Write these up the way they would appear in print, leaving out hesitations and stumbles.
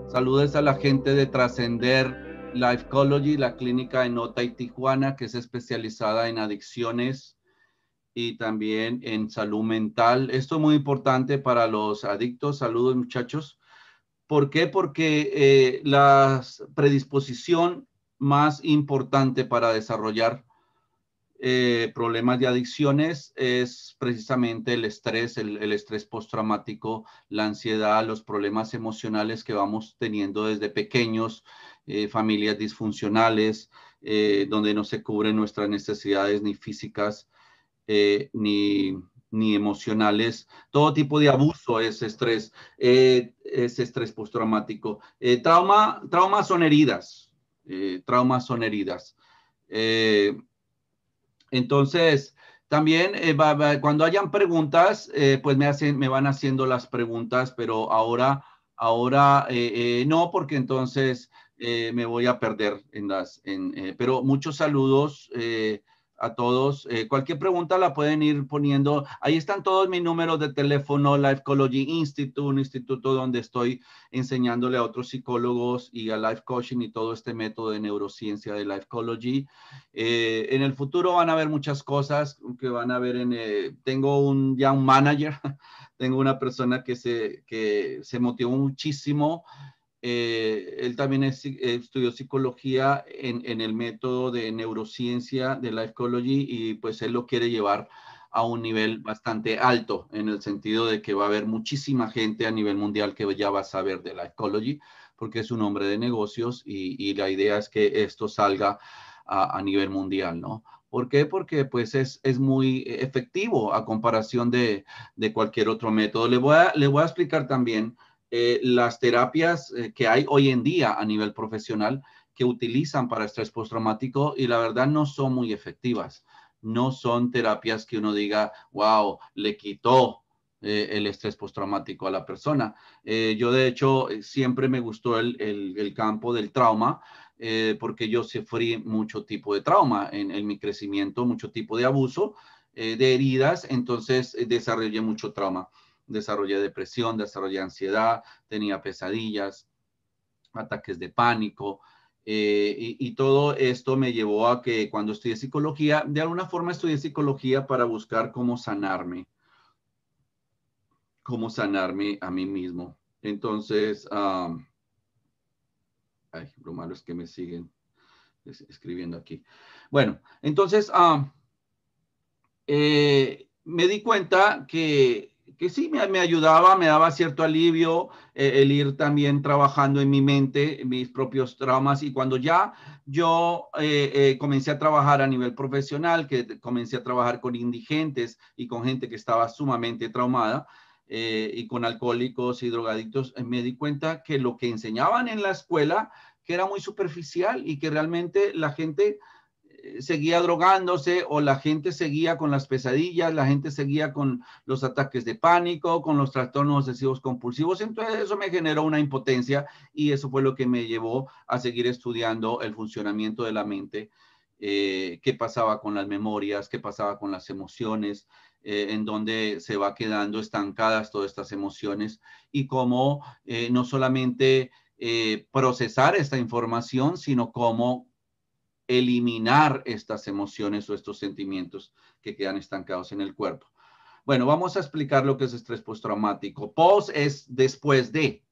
Saludos a la gente de Trascender Lifecology, la clínica en Nota y Tijuana, que es especializada en adicciones y también en salud mental. Esto es muy importante para los adictos. Saludos, muchachos. ¿Por qué? Porque la predisposición más importante para desarrollar problemas de adicciones es precisamente el estrés, el estrés postraumático, la ansiedad, los problemas emocionales que vamos teniendo desde pequeños, familias disfuncionales, donde no se cubren nuestras necesidades ni físicas ni emocionales. Todo tipo de abuso es estrés postraumático. Traumas son heridas. Traumas son heridas. Entonces, también cuando hayan preguntas, pues me van haciendo las preguntas, pero ahora no, porque entonces me voy a perder pero muchos saludos a todos. Cualquier pregunta la pueden ir poniendo. Ahí están todos mis números de teléfono, Lifecology Institute, un instituto donde estoy enseñándole a otros psicólogos y a life coaching y todo este método de neurociencia de Lifecology. En el futuro van a haber muchas cosas que van a ver tengo ya un manager, tengo una persona que se motivó muchísimo. Él también estudió psicología en el método de neurociencia de Lifecology y pues él lo quiere llevar a un nivel bastante alto en el sentido de que va a haber muchísima gente a nivel mundial que ya va a saber de Lifecology porque es un hombre de negocios y la idea es que esto salga a nivel mundial, ¿no? ¿Por qué? Porque pues es muy efectivo a comparación de cualquier otro método. Le voy a explicar también las terapias que hay hoy en día a nivel profesional que utilizan para estrés postraumático y la verdad no son muy efectivas. No son terapias que uno diga, wow, le quitó el estrés postraumático a la persona. Yo de hecho siempre me gustó el campo del trauma porque yo sufrí mucho tipo de trauma en mi crecimiento, mucho tipo de abuso, de heridas, entonces desarrollé mucho trauma. Desarrollé depresión, desarrollé ansiedad, tenía pesadillas, ataques de pánico, y todo esto me llevó a que cuando estudié psicología, de alguna forma estudié psicología para buscar cómo sanarme a mí mismo. Entonces, lo malo es que me siguen escribiendo aquí. Bueno, entonces me di cuenta que sí me ayudaba, me daba cierto alivio el ir también trabajando en mi mente, en mis propios traumas. Y cuando ya yo comencé a trabajar a nivel profesional, que comencé a trabajar con indigentes y con gente que estaba sumamente traumada, y con alcohólicos y drogadictos, me di cuenta que lo que enseñaban en la escuela, que era muy superficial y que realmente la gente seguía drogándose o la gente seguía con las pesadillas, la gente seguía con los ataques de pánico, con los trastornos obsesivos compulsivos. Entonces eso me generó una impotencia y eso fue lo que me llevó a seguir estudiando el funcionamiento de la mente, qué pasaba con las memorias, qué pasaba con las emociones, en donde se va quedando estancadas todas estas emociones y cómo no solamente procesar esta información, sino cómo eliminar estas emociones o estos sentimientos que quedan estancados en el cuerpo. Bueno, vamos a explicar lo que es estrés postraumático. Post es ¿después de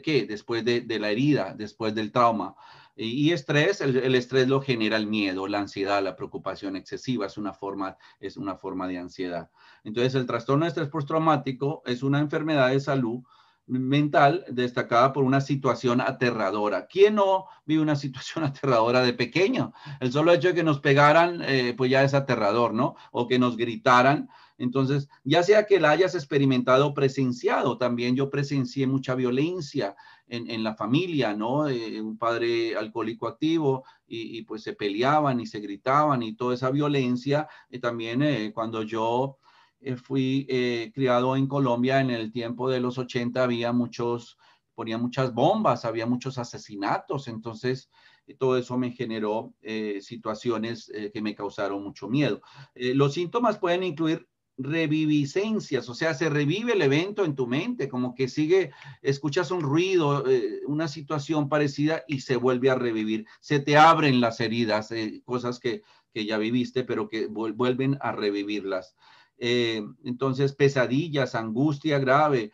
qué? Después de la herida, después del trauma. Y estrés, el estrés lo genera el miedo, la ansiedad, la preocupación excesiva, es una forma de ansiedad. Entonces, el trastorno de estrés postraumático es una enfermedad de salud mental destacada por una situación aterradora. ¿Quién no vive una situación aterradora de pequeño? El solo hecho de que nos pegaran, pues ya es aterrador, ¿no? O que nos gritaran. Entonces, ya sea que la hayas experimentado o presenciado, también yo presencié mucha violencia en la familia, ¿no? Un padre alcohólico activo y pues se peleaban y se gritaban y toda esa violencia. También cuando yo fui criado en Colombia en el tiempo de los 80, ponían muchas bombas, había muchos asesinatos, entonces todo eso me generó situaciones que me causaron mucho miedo. Los síntomas pueden incluir reviviscencias, o sea, se revive el evento en tu mente, como que sigue, escuchas un ruido, una situación parecida y se vuelve a revivir. Se te abren las heridas, cosas que ya viviste, pero que vuelven a revivirlas. Entonces, pesadillas, angustia grave,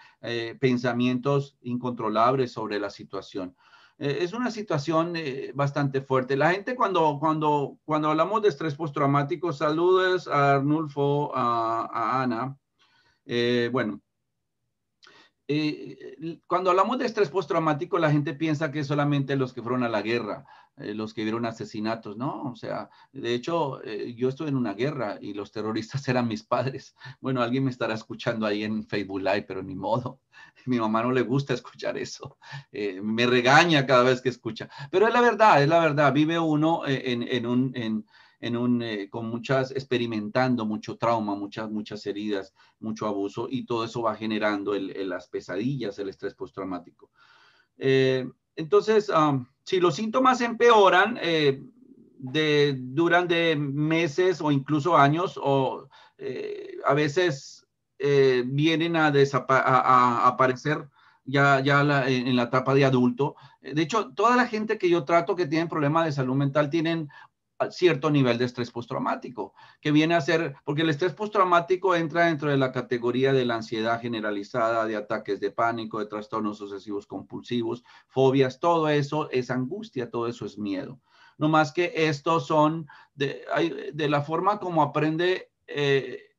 pensamientos incontrolables sobre la situación. Es una situación bastante fuerte. La gente cuando hablamos de estrés postraumático, saludos a Arnulfo, a Ana. Bueno, cuando hablamos de estrés postraumático, la gente piensa que es solamente los que fueron a la guerra, los que vieron asesinatos, ¿no? O sea, de hecho, yo estuve en una guerra y los terroristas eran mis padres. Bueno, alguien me estará escuchando ahí en Facebook Live, pero ni modo. Mi mamá no le gusta escuchar eso. Me regaña cada vez que escucha. Pero es la verdad, es la verdad. Vive uno con muchas, experimentando mucho trauma, muchas heridas, mucho abuso, y todo eso va generando las pesadillas, el estrés postraumático. Entonces, si los síntomas empeoran, duran de meses o incluso años, o a veces vienen a aparecer ya en la etapa de adulto. De hecho, toda la gente que yo trato que tienen problemas de salud mental tienen cierto nivel de estrés postraumático, que viene a ser, porque el estrés postraumático entra dentro de la categoría de la ansiedad generalizada, de ataques de pánico, de trastornos obsesivos compulsivos, fobias, todo eso es angustia, todo eso es miedo. No más que estos son de la forma como aprende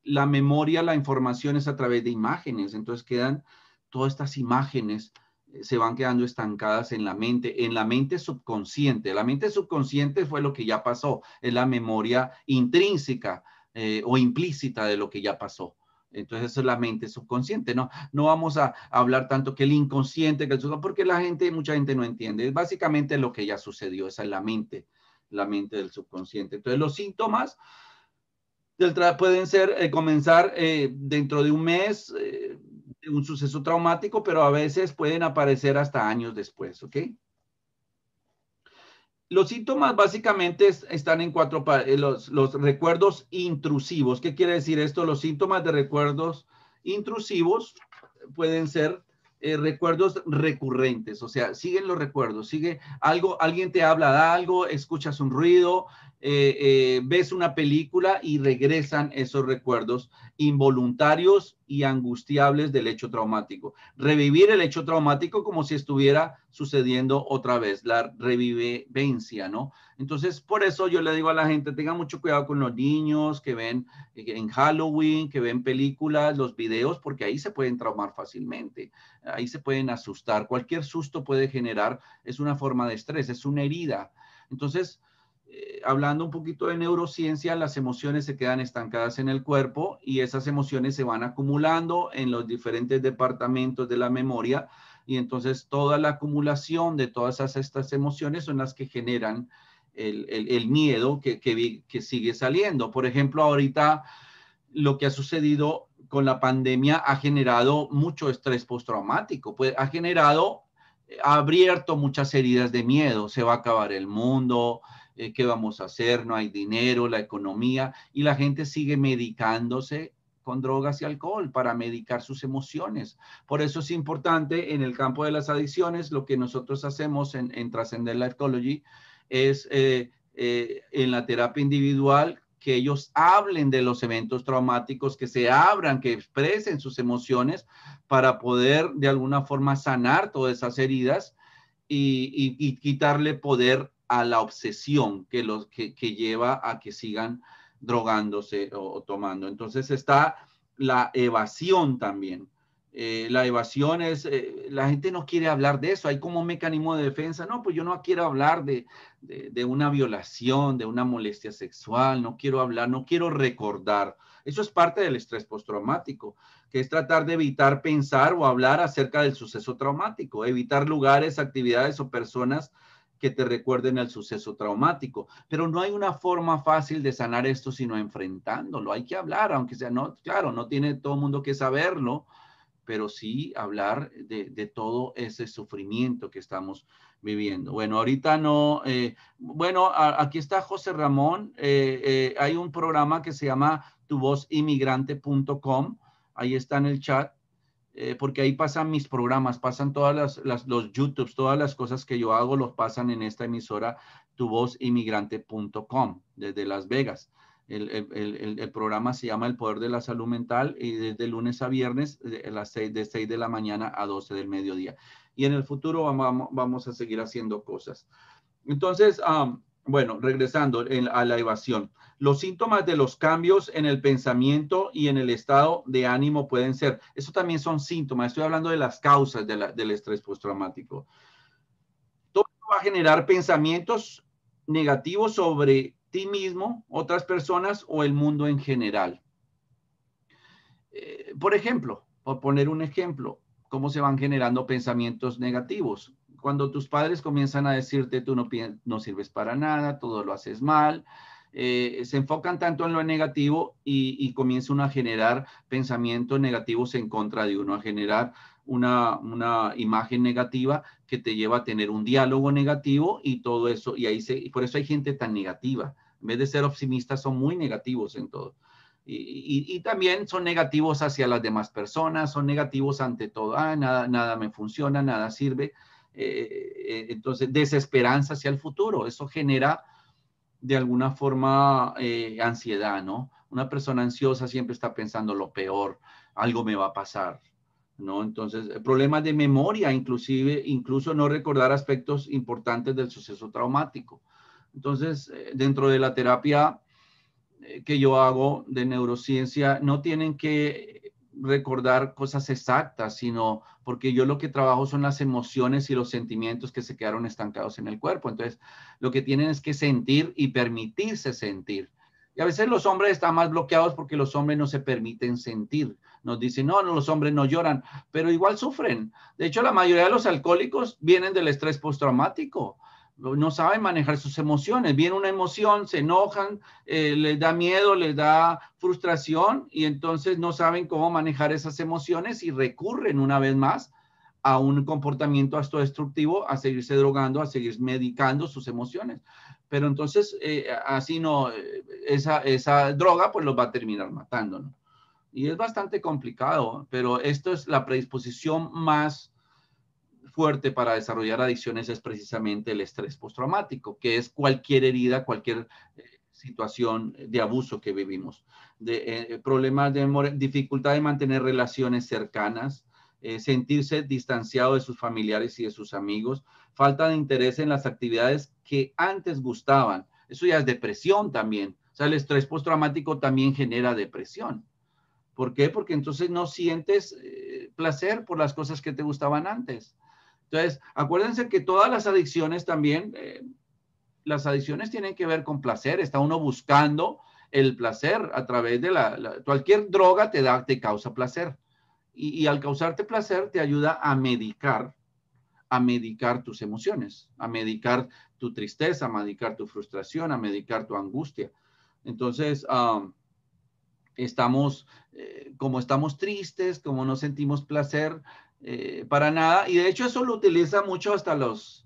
la memoria, la información es a través de imágenes, entonces quedan todas estas imágenes se van quedando estancadas en la mente subconsciente. La mente subconsciente fue lo que ya pasó, es la memoria intrínseca o implícita de lo que ya pasó. Entonces, eso es la mente subconsciente, ¿no? No vamos a hablar tanto que el inconsciente, que el subconsciente, porque mucha gente no entiende. Es básicamente lo que ya sucedió, esa es la mente del subconsciente. Entonces, los síntomas pueden ser comenzar dentro de un mes, un suceso traumático, pero a veces pueden aparecer hasta años después, ¿ok? Los síntomas básicamente están en los recuerdos intrusivos. ¿Qué quiere decir esto? Los síntomas de recuerdos intrusivos pueden ser recuerdos recurrentes, o sea, siguen los recuerdos, sigue algo, alguien te habla de algo, escuchas un ruido, ves una película y regresan esos recuerdos involuntarios y angustiables del hecho traumático. Revivir el hecho traumático como si estuviera sucediendo otra vez, la revivencia, ¿no? Entonces, por eso yo le digo a la gente, tengan mucho cuidado con los niños que ven en Halloween, que ven películas, los videos, porque ahí se pueden traumar fácilmente, ahí se pueden asustar. Cualquier susto puede generar, es una forma de estrés, es una herida. Entonces, hablando un poquito de neurociencia, las emociones se quedan estancadas en el cuerpo y esas emociones se van acumulando en los diferentes departamentos de la memoria y entonces toda la acumulación de todas estas emociones son las que generan el miedo que sigue saliendo. Por ejemplo, ahorita lo que ha sucedido con la pandemia ha generado mucho estrés postraumático, pues ha abierto muchas heridas de miedo, se va a acabar el mundo, ¿qué vamos a hacer? No hay dinero, la economía, y la gente sigue medicándose con drogas y alcohol para medicar sus emociones. Por eso es importante en el campo de las adicciones, lo que nosotros hacemos en Transcendental Ecology es en la terapia individual que ellos hablen de los eventos traumáticos, que se abran, que expresen sus emociones para poder de alguna forma sanar todas esas heridas y quitarle poder a la obsesión que lleva a que sigan drogándose o tomando. Entonces está la evasión también. La evasión es, la gente no quiere hablar de eso, hay como un mecanismo de defensa, no, pues yo no quiero hablar de una violación, de una molestia sexual, no quiero hablar, no quiero recordar. Eso es parte del estrés postraumático, que es tratar de evitar pensar o hablar acerca del suceso traumático, evitar lugares, actividades o personas que te recuerden el suceso traumático. Pero no hay una forma fácil de sanar esto sino enfrentándolo. Hay que hablar, aunque sea, no, claro, no tiene todo el mundo que saberlo, pero sí hablar de todo ese sufrimiento que estamos viviendo. Bueno, ahorita no, bueno, aquí está José Ramón, hay un programa que se llama tuvozimigrante.com. Ahí está en el chat. Porque ahí pasan mis programas, pasan todas los YouTubes, todas las cosas que yo hago, los pasan en esta emisora tuvozimigrante.com desde Las Vegas. El programa se llama El Poder de la Salud Mental y desde lunes a viernes de 6 de la mañana a 12 del mediodía. Y en el futuro vamos a seguir haciendo cosas. Entonces, bueno, regresando a la evasión. Los síntomas de los cambios en el pensamiento y en el estado de ánimo pueden ser, eso también son síntomas, estoy hablando de las causas del estrés postraumático. Todo va a generar pensamientos negativos sobre ti mismo, otras personas o el mundo en general. Por ejemplo, por poner un ejemplo, ¿cómo se van generando pensamientos negativos? Cuando tus padres comienzan a decirte tú no sirves para nada, todo lo haces mal, se enfocan tanto en lo negativo y comienza uno a generar pensamientos negativos en contra de uno, a generar una imagen negativa que te lleva a tener un diálogo negativo y todo eso, y por eso hay gente tan negativa. En vez de ser optimistas, son muy negativos en todo. Y también son negativos hacia las demás personas, son negativos ante todo. Nada me funciona, nada sirve. Entonces, desesperanza hacia el futuro. Eso genera de alguna forma ansiedad, ¿no? Una persona ansiosa siempre está pensando lo peor, algo me va a pasar, ¿no? Entonces, problemas de memoria, incluso no recordar aspectos importantes del suceso traumático. Entonces, dentro de la terapia que yo hago de neurociencia, no tienen que recordar cosas exactas, sino porque yo lo que trabajo son las emociones y los sentimientos que se quedaron estancados en el cuerpo. Entonces, lo que tienen es que sentir y permitirse sentir. Y a veces los hombres están más bloqueados porque los hombres no se permiten sentir. Nos dicen, no, los hombres no lloran, pero igual sufren. De hecho, la mayoría de los alcohólicos vienen del estrés postraumático. No saben manejar sus emociones. Viene una emoción, se enojan, les da miedo, les da frustración y entonces no saben cómo manejar esas emociones y recurren una vez más a un comportamiento autodestructivo, a seguirse drogando, a seguir medicando sus emociones. Pero entonces así no, esa droga pues los va a terminar matando, ¿no? Y es bastante complicado, pero esto es la predisposición más fuerte para desarrollar adicciones es precisamente el estrés postraumático, que es cualquier herida, cualquier situación de abuso que vivimos, problemas de dificultad de mantener relaciones cercanas, sentirse distanciado de sus familiares y de sus amigos, falta de interés en las actividades que antes gustaban. Eso ya es depresión también. O sea, el estrés postraumático también genera depresión. ¿Por qué? Porque entonces no sientes placer por las cosas que te gustaban antes. Entonces, acuérdense que todas las adicciones también, las adicciones tienen que ver con placer. Está uno buscando el placer a través de cualquier droga te causa placer. Y al causarte placer te ayuda a medicar tus emociones, a medicar tu tristeza, a medicar tu frustración, a medicar tu angustia. Entonces, como estamos tristes, como no sentimos placer para nada, y de hecho eso lo utilizan mucho hasta los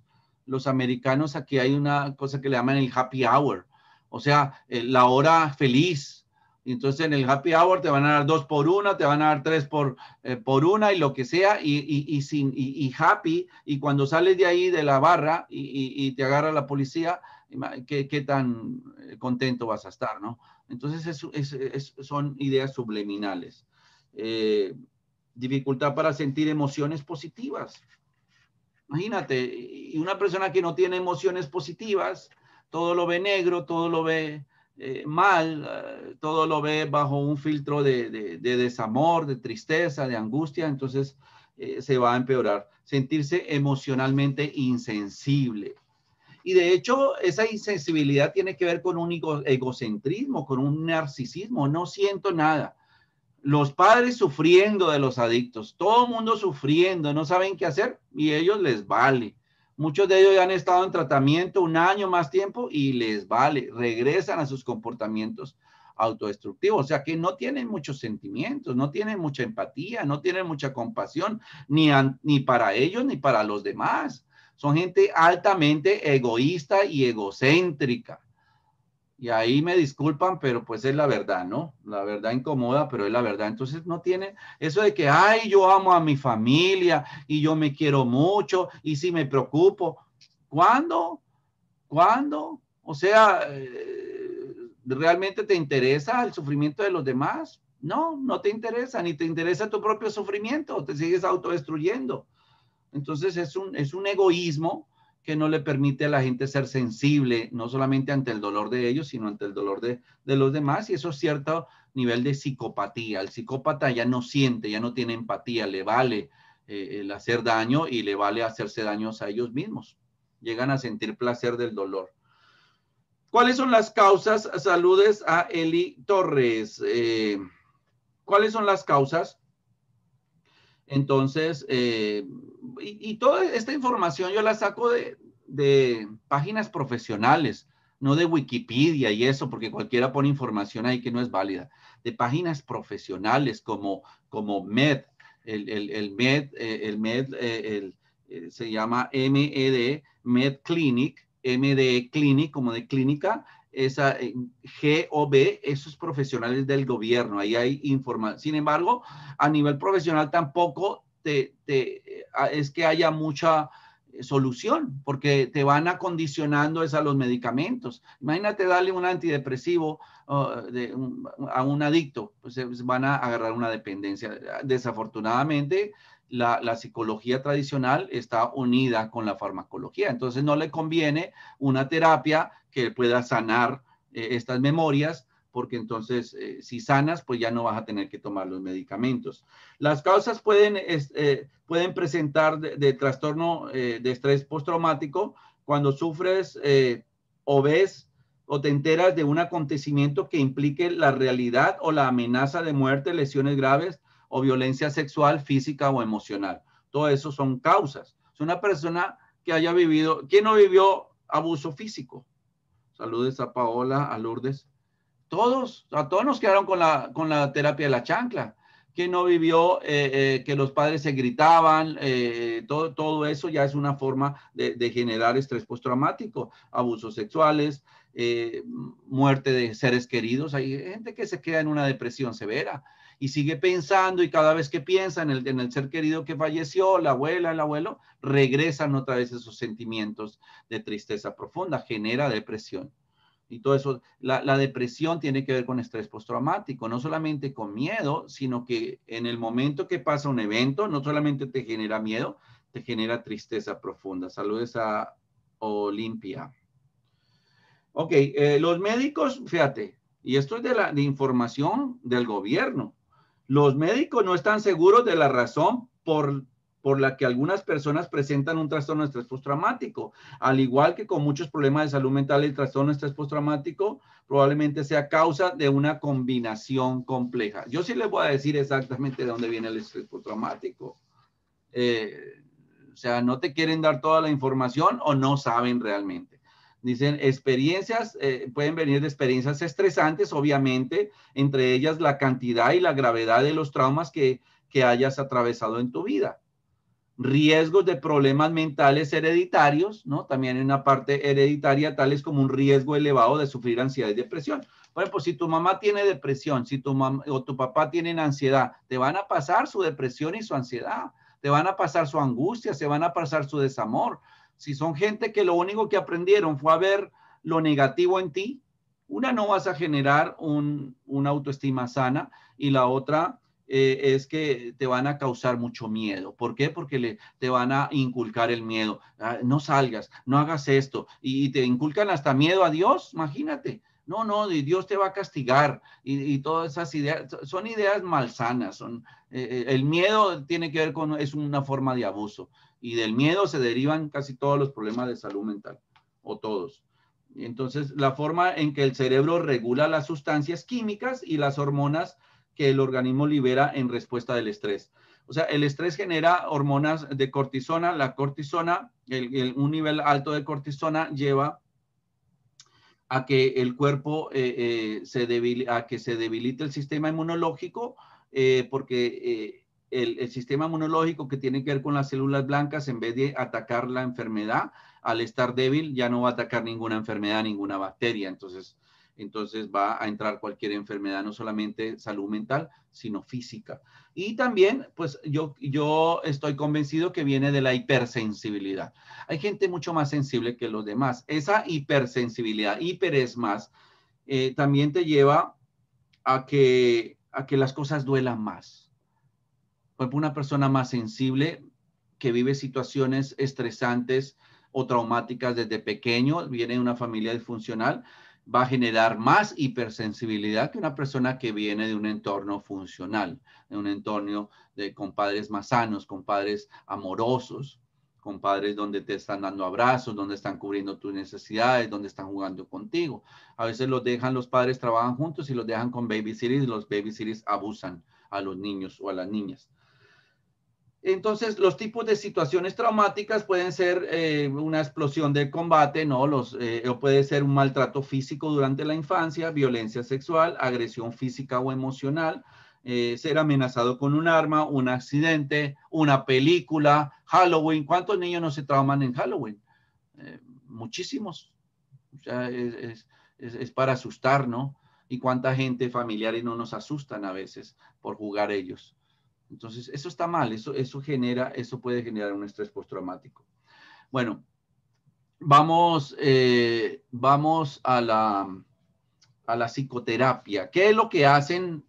americanos. Aquí hay una cosa que le llaman el happy hour, o sea, la hora feliz. Entonces en el happy hour te van a dar 2 por 1, te van a dar 3 por 1 y lo que sea, y happy, y cuando sales de ahí de la barra y te agarra la policía, ¿qué tan contento vas a estar, no? Entonces son ideas subliminales. Dificultad para sentir emociones positivas. Imagínate, y una persona que no tiene emociones positivas, todo lo ve negro, todo lo ve mal, todo lo ve bajo un filtro de desamor, de tristeza, de angustia, entonces se va a empeorar. Sentirse emocionalmente insensible. Y de hecho, esa insensibilidad tiene que ver con un egocentrismo, con un narcisismo. No siento nada. Los padres sufriendo de los adictos, todo el mundo sufriendo, no saben qué hacer y a ellos les vale. Muchos de ellos ya han estado en tratamiento 1 año más tiempo y les vale. Regresan a sus comportamientos autodestructivos. O sea que no tienen muchos sentimientos, no tienen mucha empatía, no tienen mucha compasión, ni para ellos ni para los demás. Son gente altamente egoísta y egocéntrica. Y ahí me disculpan, pero pues es la verdad, ¿no? La verdad incomoda, pero es la verdad. Entonces no tiene eso de que, ay, yo amo a mi familia y yo me quiero mucho y sí me preocupo. ¿Cuándo? ¿Cuándo? O sea, ¿realmente te interesa el sufrimiento de los demás? No, no te interesa, ni te interesa tu propio sufrimiento, te sigues autodestruyendo. Entonces es un egoísmo que no le permite a la gente ser sensible, no solamente ante el dolor de ellos, sino ante el dolor de los demás. Y eso es cierto nivel de psicopatía. El psicópata ya no siente, ya no tiene empatía, le vale el hacer daño y le vale hacerse daños a ellos mismos. Llegan a sentir placer del dolor. ¿Cuáles son las causas? Saludes a Eli Torres. ¿Cuáles son las causas? Entonces, y toda esta información yo la saco de páginas profesionales, no de Wikipedia y eso, porque cualquiera pone información ahí que no es válida, de páginas profesionales como MED, el MED se llama MED, MED Clinic, MD Clinic, como de clínica, esa GOB, esos profesionales del gobierno, ahí hay información. Sin embargo, a nivel profesional tampoco es que haya mucha solución, porque te van acondicionando a los medicamentos. Imagínate darle un antidepresivo a un adicto, pues van a agarrar una dependencia. Desafortunadamente, la psicología tradicional está unida con la farmacología, entonces no le conviene una terapia que pueda sanar estas memorias, porque entonces si sanas, pues ya no vas a tener que tomar los medicamentos. Las causas pueden presentar de trastorno de estrés postraumático cuando sufres o ves o te enteras de un acontecimiento que implique la realidad o la amenaza de muerte, lesiones graves o violencia sexual, física o emocional. Todo eso son causas. Es una persona que haya vivido, ¿quién no vivió abuso físico? Saludes a Paola, a Lourdes. A todos nos quedaron con la terapia de la chancla. ¿Quién no vivió que los padres se gritaban? Todo eso ya es una forma de generar estrés postraumático, abusos sexuales, muerte de seres queridos. Hay gente que se queda en una depresión severa y sigue pensando, y cada vez que piensa en el ser querido que falleció, la abuela, el abuelo, regresan otra vez esos sentimientos de tristeza profunda, genera depresión. Y todo eso, la depresión tiene que ver con estrés postraumático, no solamente con miedo, sino que en el momento que pasa un evento, no solamente te genera miedo, te genera tristeza profunda. Saludos a Olimpia. Ok, los médicos, fíjate, y esto es de información del gobierno. Los médicos no están seguros de la razón por la que algunas personas presentan un trastorno de estrés postraumático. Al igual que con muchos problemas de salud mental, el trastorno de estrés postraumático probablemente sea causa de una combinación compleja. Yo sí les voy a decir exactamente de dónde viene el estrés postraumático. O sea, no te quieren dar toda la información o no saben realmente. Dicen experiencias, pueden venir de experiencias estresantes, obviamente, entre ellas la cantidad y la gravedad de los traumas que hayas atravesado en tu vida. Riesgos de problemas mentales hereditarios, ¿no? También hay una parte hereditaria, tales como un riesgo elevado de sufrir ansiedad y depresión. Por ejemplo, si tu mamá tiene depresión, si tu mamá o tu papá tienen ansiedad, te van a pasar su depresión y su ansiedad, te van a pasar su angustia, se van a pasar su desamor. Si son gente que lo único que aprendieron fue a ver lo negativo en ti, una, no vas a generar una autoestima sana, y la otra es que te van a causar mucho miedo. ¿Por qué? Porque te van a inculcar el miedo. No salgas, no hagas esto. Y te inculcan hasta miedo a Dios, imagínate. No, Dios te va a castigar. Y todas esas ideas, son ideas malsanas. El miedo tiene que ver es una forma de abuso. Y del miedo se derivan casi todos los problemas de salud mental, o todos. Entonces, la forma en que el cerebro regula las sustancias químicas y las hormonas que el organismo libera en respuesta del estrés. O sea, el estrés genera hormonas de cortisona. La cortisona, un nivel alto de cortisona lleva a que el cuerpo se debilite el sistema inmunológico, porque el sistema inmunológico, que tiene que ver con las células blancas, en vez de atacar la enfermedad, al estar débil ya no va a atacar ninguna enfermedad, ninguna bacteria. Entonces, entonces va a entrar cualquier enfermedad, no solamente salud mental, sino física. Y también, pues yo estoy convencido que viene de la hipersensibilidad. Hay gente mucho más sensible que los demás. Esa hipersensibilidad, hiper es más, también te lleva a que las cosas duelan más. Por ejemplo, una persona más sensible que vive situaciones estresantes o traumáticas desde pequeño, viene de una familia disfuncional, va a generar más hipersensibilidad que una persona que viene de un entorno funcional, de un entorno con padres más sanos, con padres amorosos, con padres donde te están dando abrazos, donde están cubriendo tus necesidades, donde están jugando contigo. A veces los padres trabajan juntos y los dejan con babysitters y los babysitters abusan a los niños o a las niñas. Entonces, los tipos de situaciones traumáticas pueden ser una explosión de combate, ¿no? O puede ser un maltrato físico durante la infancia, violencia sexual, agresión física o emocional, ser amenazado con un arma, un accidente, una película, Halloween. ¿Cuántos niños no se trauman en Halloween? Muchísimos. O sea, es para asustar, ¿no? Y cuánta gente familiares no nos asustan a veces por jugar ellos. Entonces, eso está mal, eso puede generar un estrés postraumático. Bueno, vamos a la psicoterapia. ¿Qué es lo que hacen?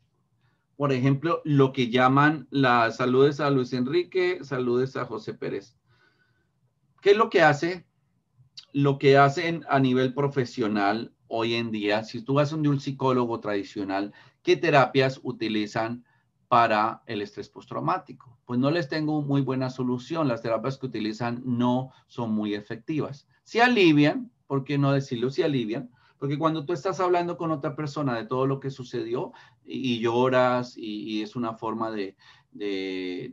Por ejemplo, lo que llaman saludes a Luis Enrique, saludes a José Pérez. ¿Qué es lo que hace? Lo que hacen a nivel profesional hoy en día, si tú vas donde un psicólogo tradicional, ¿qué terapias utilizan para el estrés postraumático? Pues no les tengo muy buena solución. Las terapias que utilizan no son muy efectivas. Si alivian, ¿por qué no decirlo? Si alivian, porque cuando tú estás hablando con otra persona de todo lo que sucedió y lloras y es una forma de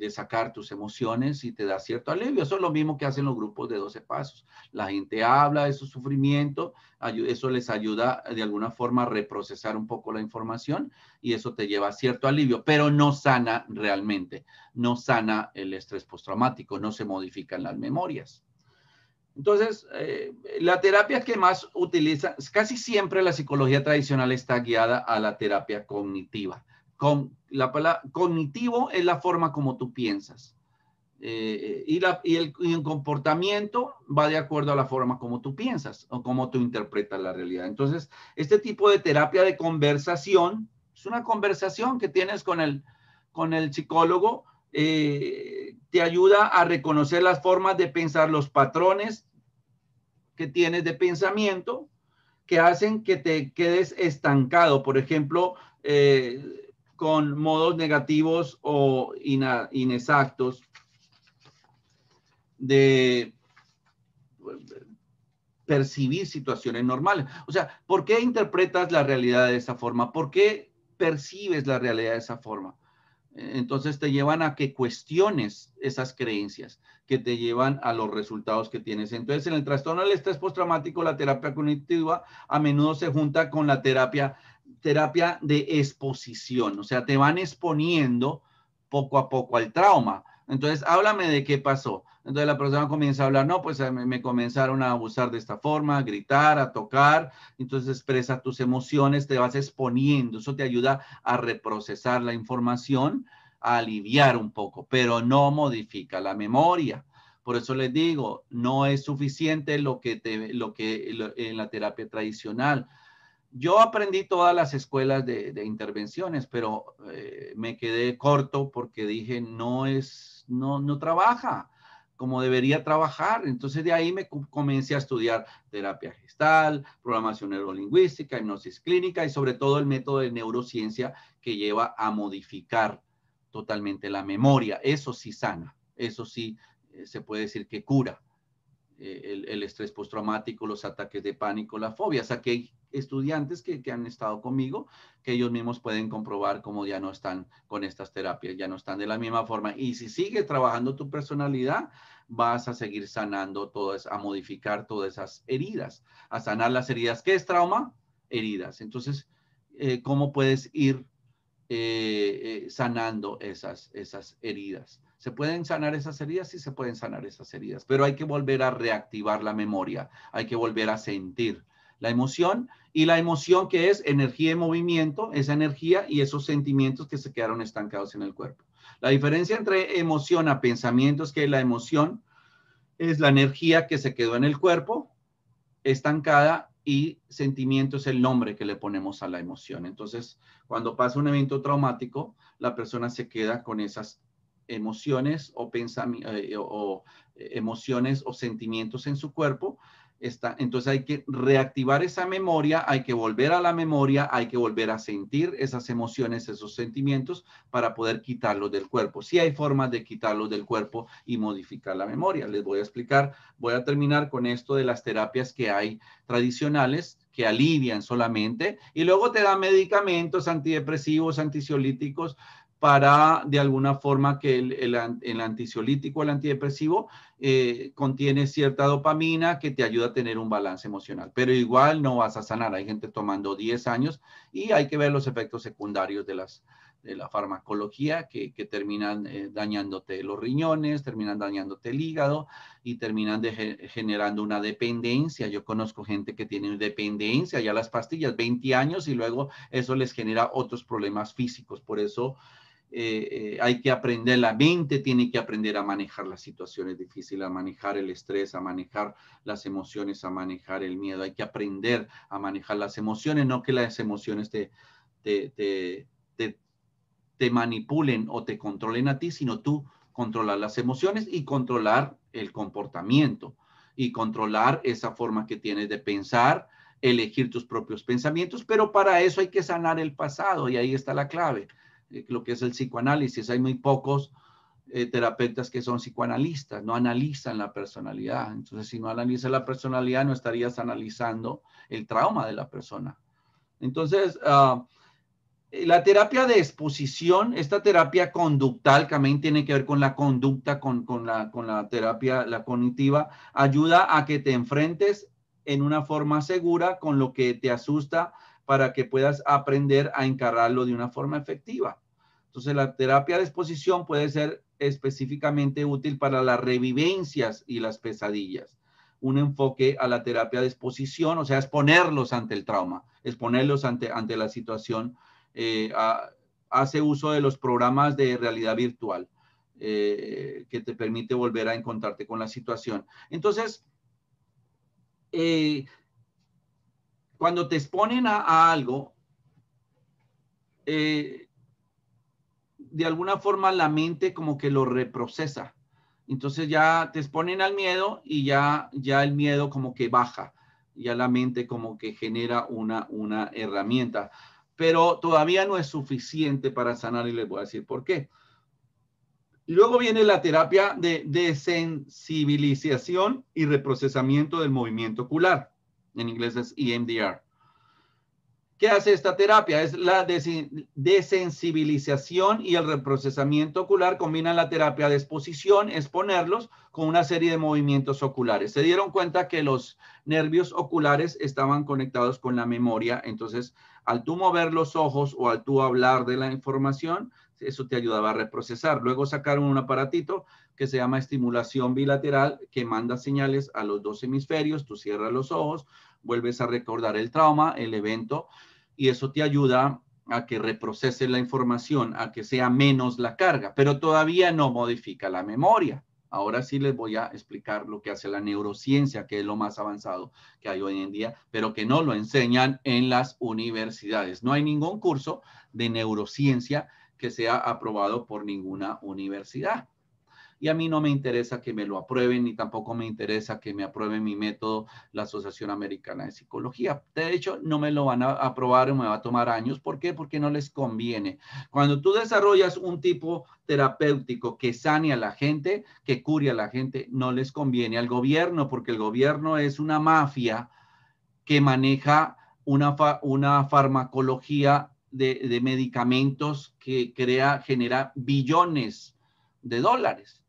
sacar tus emociones y te da cierto alivio. Eso es lo mismo que hacen los grupos de 12 pasos. La gente habla de su sufrimiento, eso les ayuda de alguna forma a reprocesar un poco la información y eso te lleva a cierto alivio, pero no sana realmente, no sana el estrés postraumático, no se modifican las memorias. Entonces, la terapia que más utiliza, casi siempre la psicología tradicional está guiada a la terapia cognitiva. La palabra cognitivo es la forma como tú piensas. Y el comportamiento va de acuerdo a la forma como tú piensas o como tú interpretas la realidad. Entonces, este tipo de terapia de conversación es una conversación que tienes con el psicólogo, te ayuda a reconocer las formas de pensar, los patrones que tienes de pensamiento que hacen que te quedes estancado. Por ejemplo, con modos negativos o inexactos de percibir situaciones normales. O sea, ¿por qué interpretas la realidad de esa forma? ¿Por qué percibes la realidad de esa forma? Entonces te llevan a que cuestiones esas creencias que te llevan a los resultados que tienes. Entonces, en el trastorno del estrés postraumático, la terapia cognitiva a menudo se junta con la terapia de exposición. O sea, te van exponiendo poco a poco al trauma. Entonces, háblame de qué pasó. Entonces la persona comienza a hablar, no, pues me comenzaron a abusar de esta forma, a gritar, a tocar. Entonces expresa tus emociones, te vas exponiendo. Eso te ayuda a reprocesar la información, a aliviar un poco, pero no modifica la memoria. Por eso les digo, no es suficiente lo que en la terapia tradicional. Yo aprendí todas las escuelas de intervenciones, pero me quedé corto porque dije, no trabaja como debería trabajar. Entonces de ahí me comencé a estudiar terapia gestal, programación neurolingüística, hipnosis clínica y sobre todo el método de neurociencia que lleva a modificar totalmente la memoria. Eso sí sana, eso sí se puede decir que cura el estrés postraumático, los ataques de pánico, la fobia. O sea, que hay estudiantes que han estado conmigo, que ellos mismos pueden comprobar cómo ya no están con estas terapias, ya no están de la misma forma. Y si sigues trabajando tu personalidad, vas a seguir sanando todas, a modificar todas esas heridas, a sanar las heridas. ¿Qué es trauma? Heridas. Entonces, ¿cómo puedes ir sanando esas heridas? ¿Se pueden sanar esas heridas? Sí, se pueden sanar esas heridas, pero hay que volver a reactivar la memoria, hay que volver a sentir. La emoción, y la emoción que es energía de movimiento, esa energía y esos sentimientos que se quedaron estancados en el cuerpo. La diferencia entre emoción a pensamiento es que la emoción es la energía que se quedó en el cuerpo estancada y sentimiento es el nombre que le ponemos a la emoción. Entonces, cuando pasa un evento traumático, la persona se queda con esas emociones o emociones o sentimientos en su cuerpo. Entonces hay que reactivar esa memoria, hay que volver a la memoria, hay que volver a sentir esas emociones, esos sentimientos para poder quitarlos del cuerpo. Sí hay formas de quitarlos del cuerpo y modificar la memoria. Les voy a explicar, voy a terminar con esto de las terapias que hay tradicionales que alivian solamente y luego te dan medicamentos antidepresivos, ansiolíticos para de alguna forma que el ansiolítico, el antidepresivo, contiene cierta dopamina que te ayuda a tener un balance emocional, pero igual no vas a sanar. Hay gente tomando 10 años y hay que ver los efectos secundarios de la farmacología que terminan dañándote los riñones, terminan dañándote el hígado y terminan generando una dependencia. Yo conozco gente que tiene dependencia ya a las pastillas, 20 años y luego eso les genera otros problemas físicos. Por eso hay que aprender, la mente tiene que aprender a manejar las situaciones difíciles, a manejar el estrés, a manejar las emociones, a manejar el miedo. Hay que aprender a manejar las emociones, no que las emociones te manipulen o te controlen a ti, sino tú controlar las emociones y controlar el comportamiento y controlar esa forma que tienes de pensar, elegir tus propios pensamientos, pero para eso hay que sanar el pasado y ahí está la clave. Lo que es el psicoanálisis, hay muy pocos terapeutas que son psicoanalistas, no analizan la personalidad. Entonces, si no analizas la personalidad, no estarías analizando el trauma de la persona. Entonces, la terapia de exposición, esta terapia conductal, que también tiene que ver con la conducta, con la terapia, la cognitiva, ayuda a que te enfrentes en una forma segura con lo que te asusta para que puedas aprender a encararlo de una forma efectiva. Entonces, la terapia de exposición puede ser específicamente útil para las revivencias y las pesadillas. Un enfoque a la terapia de exposición, o sea, exponerlos ante el trauma, exponerlos ante la situación. Hace uso de los programas de realidad virtual que te permite volver a encontrarte con la situación. Entonces, cuando te exponen a algo, de alguna forma la mente como que lo reprocesa. Entonces ya te exponen al miedo y ya el miedo como que baja. Ya la mente como que genera una herramienta. Pero todavía no es suficiente para sanar y les voy a decir por qué. Y luego viene la terapia de desensibilización y reprocesamiento del movimiento ocular. En inglés es EMDR. ¿Qué hace esta terapia? Es la desensibilización y el reprocesamiento ocular. Combinan la terapia de exposición, exponerlos, con una serie de movimientos oculares. Se dieron cuenta que los nervios oculares estaban conectados con la memoria. Entonces, al tú mover los ojos o al tú hablar de la información, eso te ayudaba a reprocesar. Luego sacaron un aparatito que se llama estimulación bilateral, que manda señales a los dos hemisferios. Tú cierras los ojos, vuelves a recordar el trauma, el evento, y eso te ayuda a que reprocese la información, a que sea menos la carga, pero todavía no modifica la memoria. Ahora sí les voy a explicar lo que hace la neurociencia, que es lo más avanzado que hay hoy en día, pero que no lo enseñan en las universidades. No hay ningún curso de neurociencia que sea aprobado por ninguna universidad. Y a mí no me interesa que me lo aprueben, ni tampoco me interesa que me aprueben mi método, la Asociación Americana de Psicología. De hecho, no me lo van a aprobar o me va a tomar años. ¿Por qué? Porque no les conviene. Cuando tú desarrollas un tipo terapéutico que sane a la gente, que cure a la gente, no les conviene al gobierno, porque el gobierno es una mafia que maneja una farmacología de medicamentos que genera billones de dólares.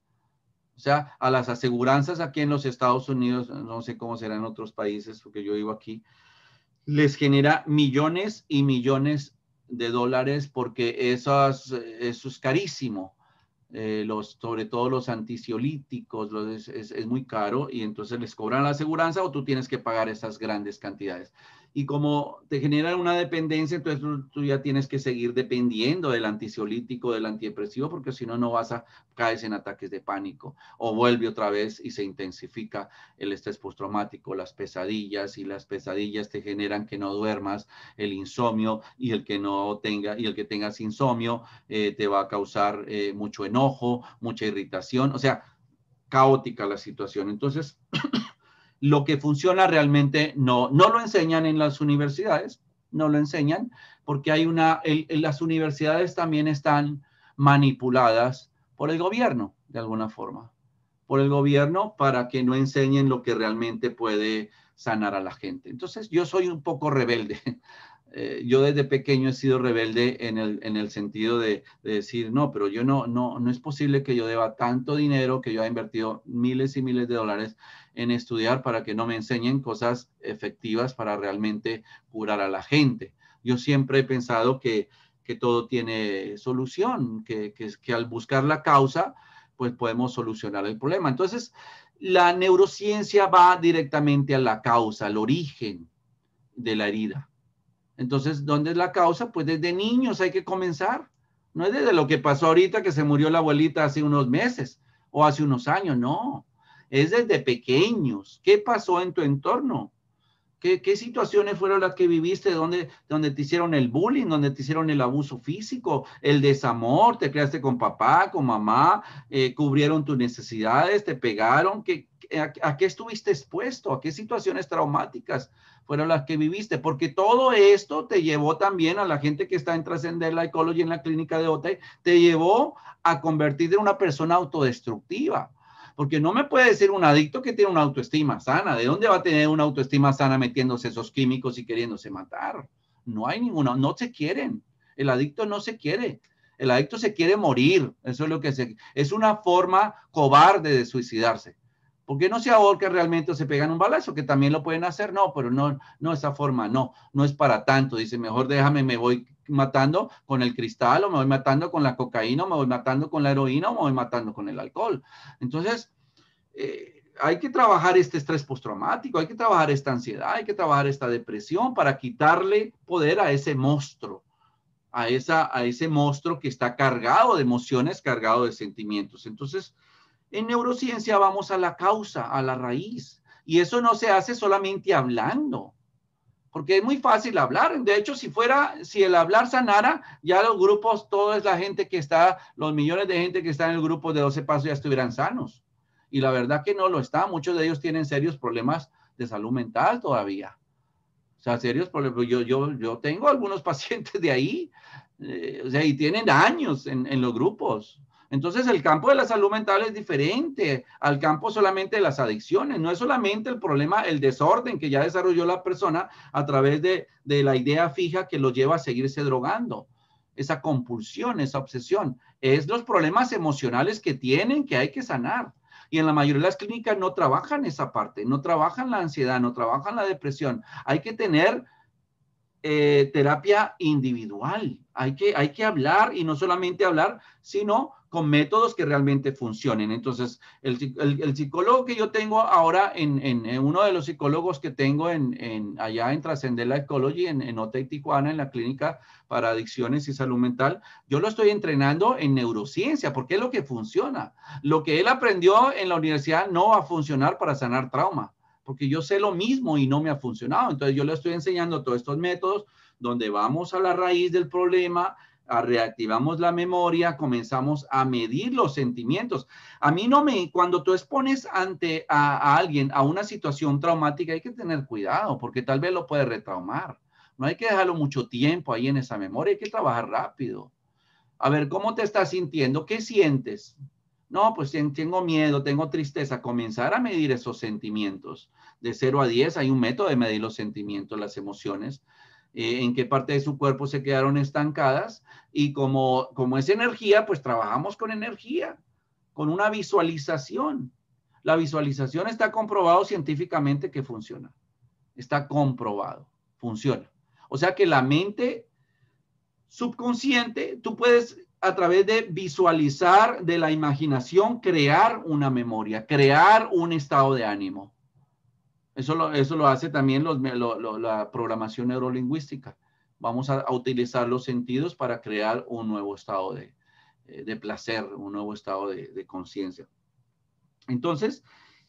O sea, a las aseguranzas aquí en los Estados Unidos, no sé cómo será en otros países, porque yo vivo aquí, les genera millones y millones de dólares porque eso es carísimo. sobre todo los ansiolíticos, es muy caro y entonces les cobran la aseguranza o tú tienes que pagar esas grandes cantidades. Y como te genera una dependencia, entonces tú ya tienes que seguir dependiendo del ansiolítico, del antidepresivo, porque si no, no vas a caer en ataques de pánico o vuelve otra vez y se intensifica el estrés postraumático, las pesadillas, y las pesadillas te generan que no duermas, el insomnio, y el que no tenga, y el que tengas insomnio te va a causar mucho enojo, mucha irritación, o sea, caótica la situación. Entonces, lo que funciona realmente no lo enseñan en las universidades, no lo enseñan, porque hay las universidades también están manipuladas por el gobierno, de alguna forma, por el gobierno para que no enseñen lo que realmente puede sanar a la gente. Entonces, yo soy un poco rebelde. Yo desde pequeño he sido rebelde en el sentido de decir, no, pero yo no es posible que yo deba tanto dinero, que yo haya invertido miles y miles de dólares en estudiar para que no me enseñen cosas efectivas para realmente curar a la gente. Yo siempre he pensado que todo tiene solución, que al buscar la causa, pues podemos solucionar el problema. Entonces, la neurociencia va directamente a la causa, al origen de la herida. Entonces, ¿dónde es la causa? Pues desde niños hay que comenzar. No es desde lo que pasó ahorita que se murió la abuelita hace unos meses o hace unos años, no. Es desde pequeños. ¿Qué pasó en tu entorno? ¿Qué situaciones fueron las que viviste? ¿Dónde te hicieron el bullying? ¿Dónde te hicieron el abuso físico? ¿El desamor? ¿Te creaste con papá, con mamá? ¿Cubrieron tus necesidades? ¿Te pegaron? ¿A qué estuviste expuesto? ¿A qué situaciones traumáticas fueron las que viviste? Porque todo esto te llevó también a la gente que está en Transcender Life Ecology en la clínica de Otay, te llevó a convertirte en una persona autodestructiva. Porque no me puede decir un adicto que tiene una autoestima sana. ¿De dónde va a tener una autoestima sana metiéndose esos químicos y queriéndose matar? No hay ninguna, no se quieren. El adicto no se quiere. El adicto se quiere morir. Eso es lo que es una forma cobarde de suicidarse. ¿Por qué no se ahorca realmente o se pegan un balazo? Que también lo pueden hacer. No, pero no esa forma, no es para tanto. Dice, mejor déjame, me voy matando con el cristal, o me voy matando con la cocaína, o me voy matando con la heroína, o me voy matando con el alcohol. Entonces, hay que trabajar este estrés postraumático, hay que trabajar esta ansiedad, hay que trabajar esta depresión para quitarle poder a ese monstruo, a ese monstruo que está cargado de emociones, cargado de sentimientos. Entonces, en neurociencia vamos a la causa, a la raíz, y eso no se hace solamente hablando, porque es muy fácil hablar. De hecho, si el hablar sanara, ya los grupos, toda la gente que está, los millones de gente que está en el grupo de 12 Pasos ya estuvieran sanos. Y la verdad que no lo está. Muchos de ellos tienen serios problemas de salud mental todavía. O sea, serios problemas. Yo tengo algunos pacientes de ahí, o sea, y tienen años en los grupos. Entonces, el campo de la salud mental es diferente al campo solamente de las adicciones. No es solamente el problema, el desorden que ya desarrolló la persona a través de la idea fija que lo lleva a seguirse drogando. Esa compulsión, esa obsesión. Es los problemas emocionales que tienen que hay que sanar. Y en la mayoría de las clínicas no trabajan esa parte, no trabajan la ansiedad, no trabajan la depresión. Hay que tener terapia individual. Hay que hablar, y no solamente hablar, sino con métodos que realmente funcionen. Entonces, el psicólogo que yo tengo ahora, en uno de los psicólogos que tengo allá en Transcender Life Ecology, en Otay, Tijuana, en la clínica para adicciones y salud mental, yo lo estoy entrenando en neurociencia, porque es lo que funciona. Lo que él aprendió en la universidad no va a funcionar para sanar trauma, porque yo sé lo mismo y no me ha funcionado. Entonces yo le estoy enseñando todos estos métodos donde vamos a la raíz del problema, reactivamos la memoria, comenzamos a medir los sentimientos. A mí cuando tú expones ante a alguien a una situación traumática, hay que tener cuidado, porque tal vez lo puede retraumar. No hay que dejarlo mucho tiempo ahí en esa memoria, hay que trabajar rápido. A ver, ¿cómo te estás sintiendo? ¿Qué sientes? No, pues tengo miedo, tengo tristeza. Comenzar a medir esos sentimientos. De 0 a 10 hay un método de medir los sentimientos, las emociones, en qué parte de su cuerpo se quedaron estancadas. Y como es energía, pues trabajamos con energía, con una visualización. La visualización está comprobado científicamente que funciona. Está comprobado, funciona. O sea que la mente subconsciente, tú puedes a través de visualizar, de la imaginación, crear una memoria, crear un estado de ánimo. Eso lo hace también la programación neurolingüística. Vamos a utilizar los sentidos para crear un nuevo estado de placer, un nuevo estado de conciencia. Entonces,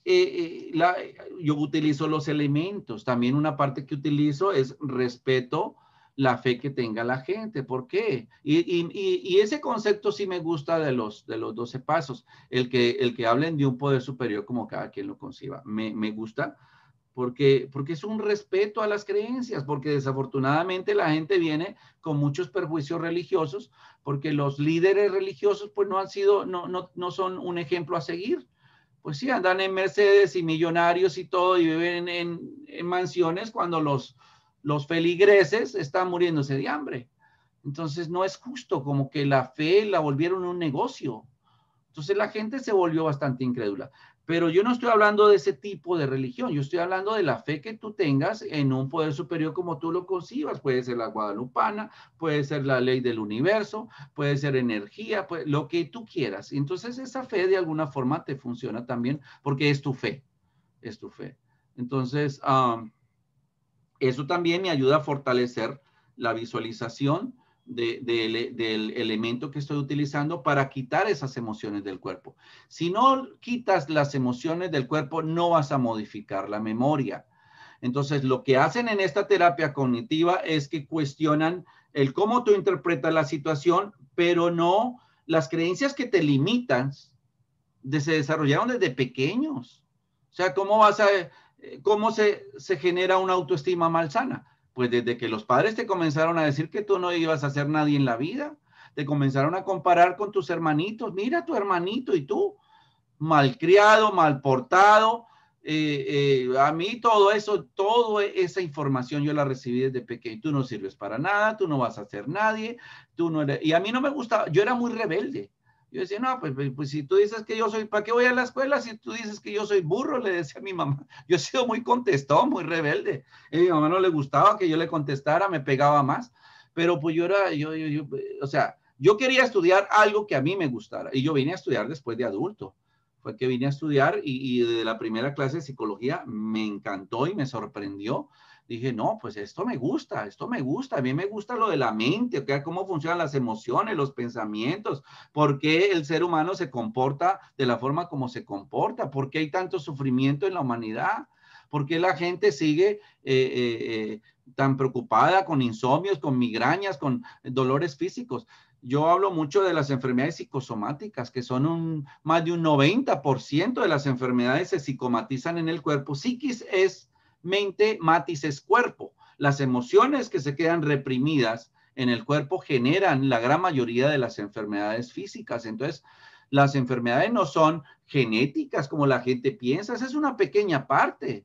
yo utilizo los elementos. También una parte que utilizo es respeto la fe que tenga la gente. ¿Por qué? Y ese concepto sí me gusta de los 12 pasos. El que hablen de un poder superior como cada quien lo conciba. Me gusta porque es un respeto a las creencias, porque desafortunadamente la gente viene con muchos perjuicios religiosos, porque los líderes religiosos pues no son un ejemplo a seguir. Pues sí, andan en Mercedes y millonarios y todo, y viven en mansiones cuando los feligreses están muriéndose de hambre. Entonces no es justo, como que la fe la volvieron un negocio. Entonces la gente se volvió bastante incrédula. Pero yo no estoy hablando de ese tipo de religión, yo estoy hablando de la fe que tú tengas en un poder superior como tú lo concibas. Puede ser la guadalupana, puede ser la ley del universo, puede ser energía, lo que tú quieras. Entonces esa fe de alguna forma te funciona también porque es tu fe, es tu fe. Entonces eso también me ayuda a fortalecer la visualización del elemento que estoy utilizando para quitar esas emociones del cuerpo. Si no quitas las emociones del cuerpo, no vas a modificar la memoria. Entonces, lo que hacen en esta terapia cognitiva es que cuestionan el cómo tú interpretas la situación, pero no las creencias que te limitan, se desarrollaron desde pequeños. O sea, ¿cómo se genera una autoestima malsana? Pues desde que los padres te comenzaron a decir que tú no ibas a ser nadie en la vida, te comenzaron a comparar con tus hermanitos. Mira tu hermanito y tú, malcriado, mal portado. A mí todo eso, toda esa información yo la recibí desde pequeño. Tú no sirves para nada, tú no vas a ser nadie, tú no eres... Y a mí no me gustaba, yo era muy rebelde. Yo decía, no, pues si tú dices que yo soy, ¿para qué voy a la escuela si tú dices que yo soy burro? Le decía a mi mamá. Yo he sido muy contestón, muy rebelde. A mi mamá no le gustaba que yo le contestara, me pegaba más. Pero pues o sea, yo quería estudiar algo que a mí me gustara. Y yo vine a estudiar después de adulto. Fue que vine a estudiar y desde la primera clase de psicología me encantó y me sorprendió. Dije, no, pues esto me gusta, a mí me gusta lo de la mente, ¿okay? Cómo funcionan las emociones, los pensamientos, por qué el ser humano se comporta de la forma como se comporta, por qué hay tanto sufrimiento en la humanidad, por qué la gente sigue tan preocupada con insomnios, con migrañas, con dolores físicos. Yo hablo mucho de las enfermedades psicosomáticas, que son más de un 90% de las enfermedades se psicomatizan en el cuerpo. Psiquis es mente, matis es cuerpo. Las emociones que se quedan reprimidas en el cuerpo generan la gran mayoría de las enfermedades físicas. Entonces, las enfermedades no son genéticas como la gente piensa, esa es una pequeña parte.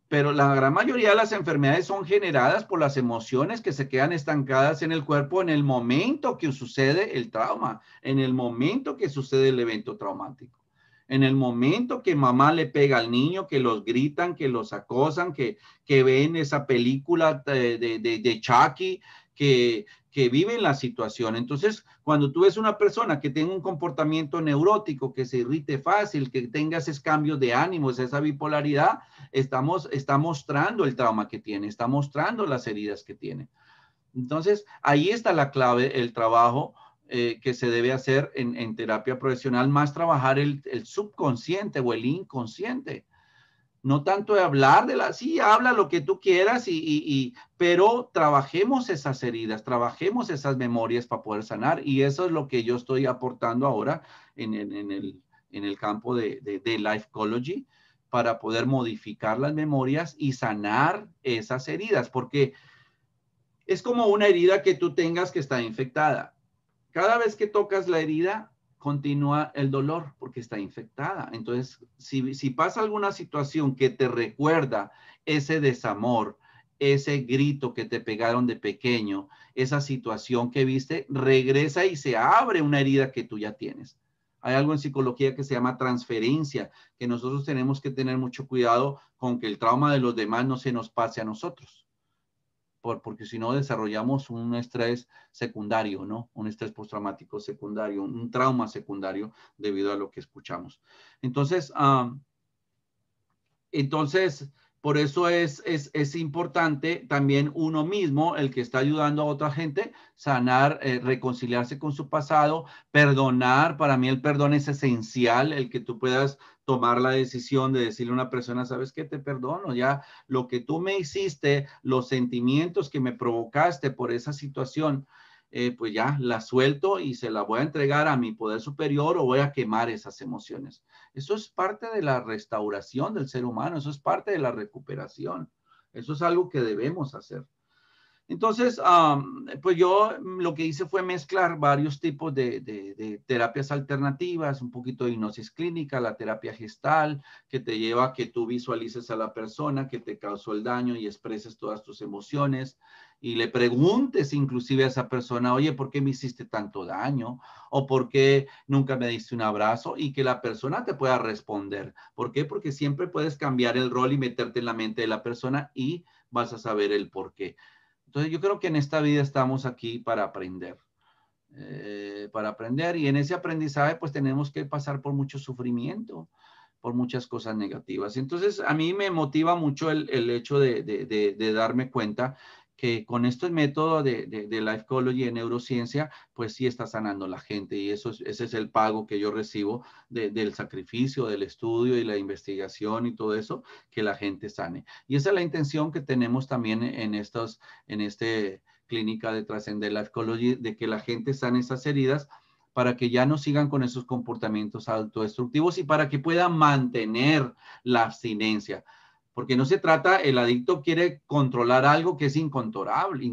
Pero la gran mayoría de las enfermedades son generadas por las emociones que se quedan estancadas en el cuerpo en el momento que sucede el trauma, en el momento que sucede el evento traumático, en el momento que mamá le pega al niño, que los gritan, que los acosan, que ven esa película de Chucky, que viven la situación. Entonces, cuando tú ves una persona que tenga un comportamiento neurótico, que se irrite fácil, que tenga esos cambios de ánimos, esa bipolaridad, está mostrando el trauma que tiene, está mostrando las heridas que tiene. Entonces, ahí está la clave, el trabajo que se debe hacer en terapia profesional, más trabajar el subconsciente o el inconsciente. No tanto de hablar sí, habla lo que tú quieras, pero trabajemos esas heridas, trabajemos esas memorias para poder sanar. Y eso es lo que yo estoy aportando ahora en el campo de Life Ecology, para poder modificar las memorias y sanar esas heridas, porque es como una herida que tú tengas que está infectada. Cada vez que tocas la herida, continúa el dolor porque está infectada. Entonces, si pasa alguna situación que te recuerda ese desamor, ese grito que te pegaron de pequeño, esa situación que viste, regresa y se abre una herida que tú ya tienes. Hay algo en psicología que se llama transferencia, que nosotros tenemos que tener mucho cuidado con que el trauma de los demás no se nos pase a nosotros. porque si no desarrollamos un estrés secundario, ¿no? Un estrés postraumático secundario, un trauma secundario debido a lo que escuchamos. Entonces, por eso es importante también uno mismo, el que está ayudando a otra gente, sanar, reconciliarse con su pasado, perdonar. Para mí el perdón es esencial, el que tú puedas tomar la decisión de decirle a una persona, ¿sabes qué? Te perdono, ya lo que tú me hiciste, los sentimientos que me provocaste por esa situación, pues ya la suelto y se la voy a entregar a mi poder superior o voy a quemar esas emociones. Eso es parte de la restauración del ser humano, eso es parte de la recuperación. Eso es algo que debemos hacer. Entonces, pues yo lo que hice fue mezclar varios tipos de terapias alternativas, un poquito de hipnosis clínica, la terapia gestal, que te lleva a que tú visualices a la persona que te causó el daño y expreses todas tus emociones y le preguntes inclusive a esa persona, oye, ¿por qué me hiciste tanto daño? ¿O por qué nunca me diste un abrazo? Y que la persona te pueda responder. ¿Por qué? Porque siempre puedes cambiar el rol y meterte en la mente de la persona y vas a saber el por qué. Entonces yo creo que en esta vida estamos aquí para aprender y en ese aprendizaje pues tenemos que pasar por mucho sufrimiento, por muchas cosas negativas. Entonces a mí me motiva mucho el hecho de darme cuenta que con estos métodos de Life Ecology de neurociencia, pues sí está sanando la gente y ese es el pago que yo recibo del sacrificio, del estudio y la investigación y todo eso, que la gente sane. Y esa es la intención que tenemos también en este clínica de Trascender Life Ecology, de que la gente sane esas heridas para que ya no sigan con esos comportamientos autodestructivos y para que puedan mantener la abstinencia. Porque no se trata, el adicto quiere controlar algo que es incontrolable.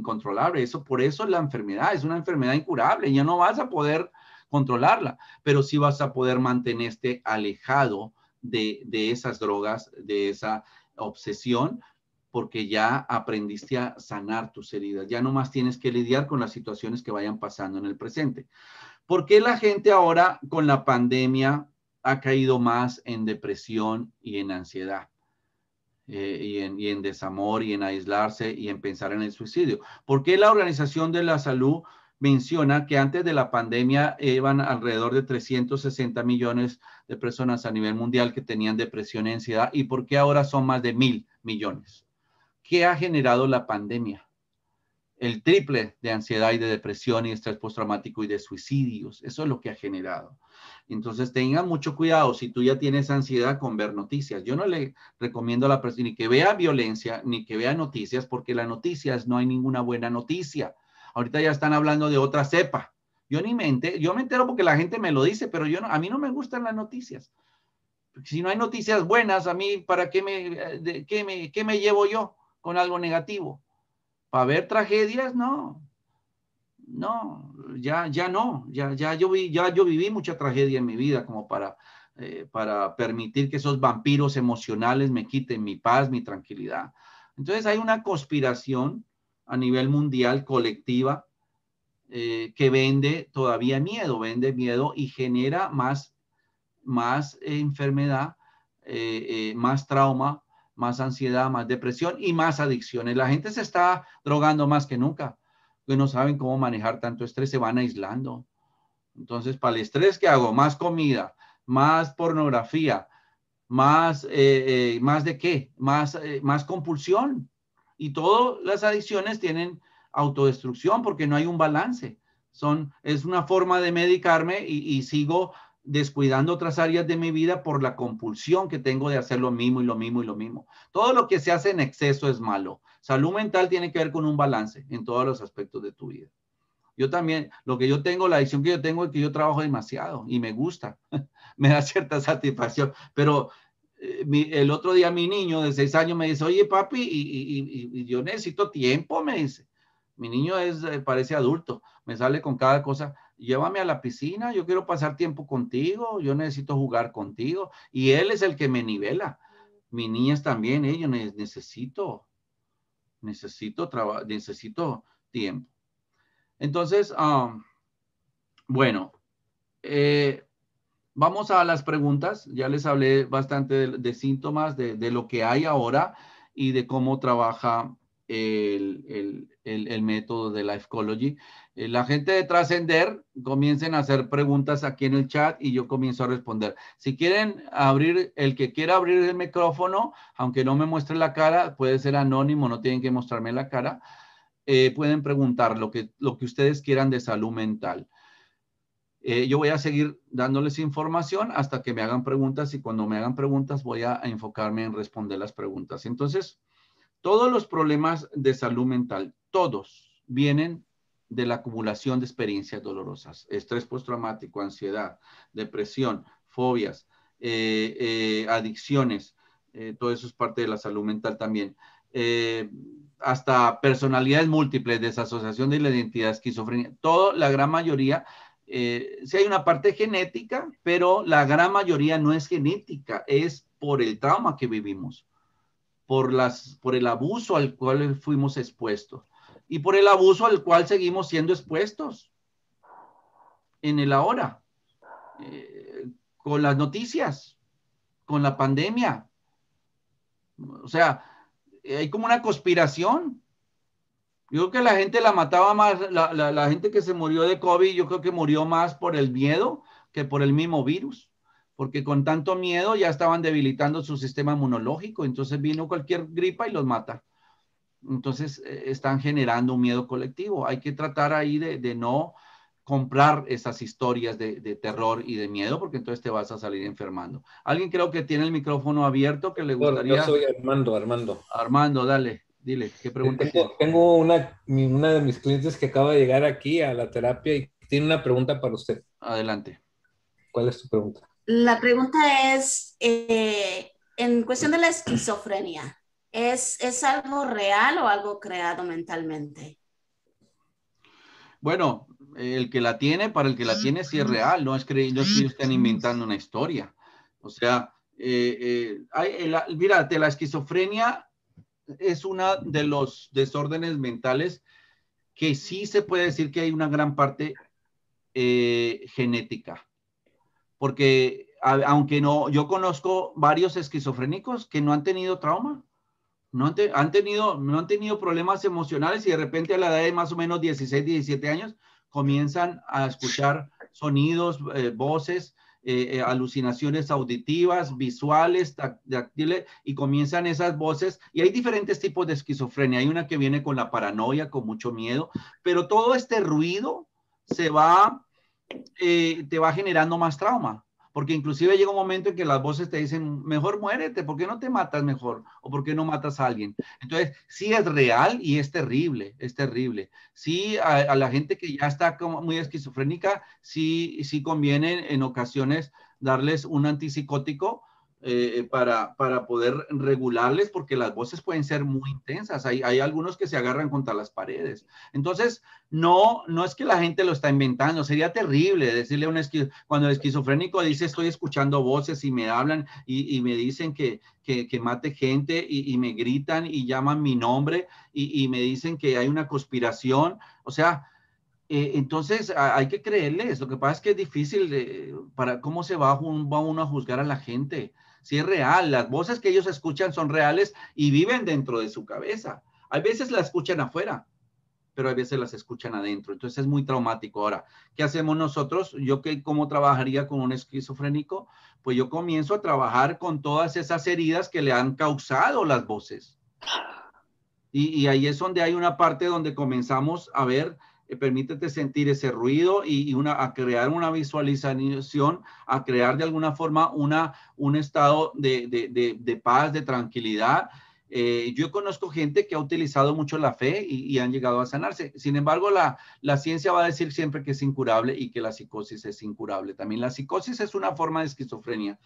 Por eso es la enfermedad, es una enfermedad incurable, ya no vas a poder controlarla, pero sí vas a poder mantenerte alejado de esas drogas, de esa obsesión, porque ya aprendiste a sanar tus heridas, ya no más tienes que lidiar con las situaciones que vayan pasando en el presente. ¿Por qué la gente ahora con la pandemia ha caído más en depresión y en ansiedad? Y en desamor y en aislarse y en pensar en el suicidio. ¿Por qué la Organización de la Salud menciona que antes de la pandemia iban alrededor de 360 millones de personas a nivel mundial que tenían depresión y ansiedad? ¿Y por qué ahora son más de 1.000 millones? ¿Qué ha generado la pandemia? El triple de ansiedad y de depresión y estrés postraumático y de suicidios. Eso es lo que ha generado. Entonces, tengan mucho cuidado si tú ya tienes ansiedad con ver noticias. Yo no le recomiendo a la persona ni que vea violencia, ni que vea noticias, porque las noticias no hay ninguna buena noticia. Ahorita ya están hablando de otra cepa. Yo me entero porque la gente me lo dice, pero a mí no me gustan las noticias. Si no hay noticias buenas, a mí, ¿para qué me llevo yo con algo negativo? ¿Para ver tragedias? No, no, ya no, ya yo viví mucha tragedia en mi vida como para permitir que esos vampiros emocionales me quiten mi paz, mi tranquilidad. Entonces hay una conspiración a nivel mundial colectiva que vende miedo y genera más enfermedad, más trauma, más ansiedad, más depresión y más adicciones. La gente se está drogando más que nunca, que no saben cómo manejar tanto estrés, se van aislando. Entonces, para el estrés, ¿qué hago? Más comida, más pornografía, más de qué, más compulsión. Y todas las adicciones tienen autodestrucción porque no hay un balance. Es una forma de medicarme y sigo descuidando otras áreas de mi vida por la compulsión que tengo de hacer lo mismo y lo mismo y lo mismo. Todo lo que se hace en exceso es malo. Salud mental tiene que ver con un balance en todos los aspectos de tu vida. Yo también, la adicción que yo tengo es que yo trabajo demasiado y me gusta, me da cierta satisfacción, pero el otro día mi niño de 6 años me dice, oye papi, y yo necesito tiempo, me dice. Mi niño parece adulto, me sale con cada cosa, llévame a la piscina, yo quiero pasar tiempo contigo, yo necesito jugar contigo, y él es el que me nivela. Mis niñas también, yo necesito tiempo. Entonces, bueno, vamos a las preguntas. Ya les hablé bastante de síntomas, de lo que hay ahora y de cómo trabaja el método de Lifecology. La gente de Trascender comiencen a hacer preguntas aquí en el chat y yo comienzo a responder. Si quieren abrir, el que quiera abrir el micrófono, aunque no me muestre la cara, puede ser anónimo, no tienen que mostrarme la cara, pueden preguntar lo que ustedes quieran de salud mental. Yo voy a seguir dándoles información hasta que me hagan preguntas y cuando me hagan preguntas voy a enfocarme en responder las preguntas. Entonces, todos los problemas de salud mental, todos vienen de la acumulación de experiencias dolorosas, estrés postraumático, ansiedad, depresión, fobias, adicciones, todo eso es parte de la salud mental también. Hasta personalidades múltiples, desasociación de la identidad, esquizofrenia, todo, la gran mayoría, sí hay una parte genética, pero la gran mayoría no es genética, es por el trauma que vivimos. Por el abuso al cual fuimos expuestos y por el abuso al cual seguimos siendo expuestos en el ahora, con las noticias, con la pandemia. O sea, hay como una conspiración. Yo creo que la gente la mataba más, la gente que se murió de COVID, yo creo que murió más por el miedo que por el mismo virus. Porque con tanto miedo ya estaban debilitando su sistema inmunológico, entonces vino cualquier gripa y los mata. Entonces están generando un miedo colectivo. Hay que tratar ahí de no comprar esas historias de terror y de miedo, porque entonces te vas a salir enfermando. Alguien creo que tiene el micrófono abierto que le Yo gustaría. soy Armando. Armando, dale, dile, ¿qué pregunta tiene? Tengo una de mis clientes que acaba de llegar aquí a la terapia y tiene una pregunta para usted. Adelante. ¿Cuál es tu pregunta? La pregunta es, en cuestión de la esquizofrenia, ¿es algo real o algo creado mentalmente? Bueno, el que la tiene, para el que la tiene, sí es real, no es que ellos estén inventando una historia. O sea, mírate, la esquizofrenia es uno de los desórdenes mentales que sí se puede decir que hay una gran parte genética. Porque aunque no, yo conozco varios esquizofrénicos que no han tenido trauma, no han tenido problemas emocionales y de repente a la edad de más o menos 16, 17 años comienzan a escuchar sonidos, voces, alucinaciones auditivas, visuales, táctiles, y comienzan esas voces. Y hay diferentes tipos de esquizofrenia. Hay una que viene con la paranoia, con mucho miedo, pero todo este ruido te va generando más trauma. Porque inclusive llega un momento en que las voces te dicen, mejor muérete, ¿por qué no te matas mejor? ¿O por qué no matas a alguien? Entonces, sí es real y es terrible, es terrible. Sí, a la gente que ya está como muy esquizofrénica, sí conviene en ocasiones darles un antipsicótico para poder regularles, porque las voces pueden ser muy intensas. Hay algunos que se agarran contra las paredes. Entonces, no es que la gente lo está inventando. Sería terrible decirle a cuando el esquizofrénico dice estoy escuchando voces y me hablan y me dicen que mate gente y me gritan y llaman mi nombre y me dicen que hay una conspiración. O sea, entonces hay que creerles. Lo que pasa es que es difícil para cómo se va uno a juzgar a la gente. Si es real, las voces que ellos escuchan son reales y viven dentro de su cabeza. Hay veces las escuchan afuera, pero a veces las escuchan adentro. Entonces es muy traumático. Ahora, ¿qué hacemos nosotros? Yo cómo trabajaría con un esquizofrénico, pues yo comienzo a trabajar con todas esas heridas que le han causado las voces. Y ahí es donde hay una parte donde comenzamos a ver, permítete sentir ese ruido a crear una visualización, a crear de alguna forma un estado de paz, de tranquilidad. Yo conozco gente que ha utilizado mucho la fe y han llegado a sanarse. Sin embargo, la ciencia va a decir siempre que es incurable y que la psicosis es incurable. También la psicosis es una forma de esquizofrenia.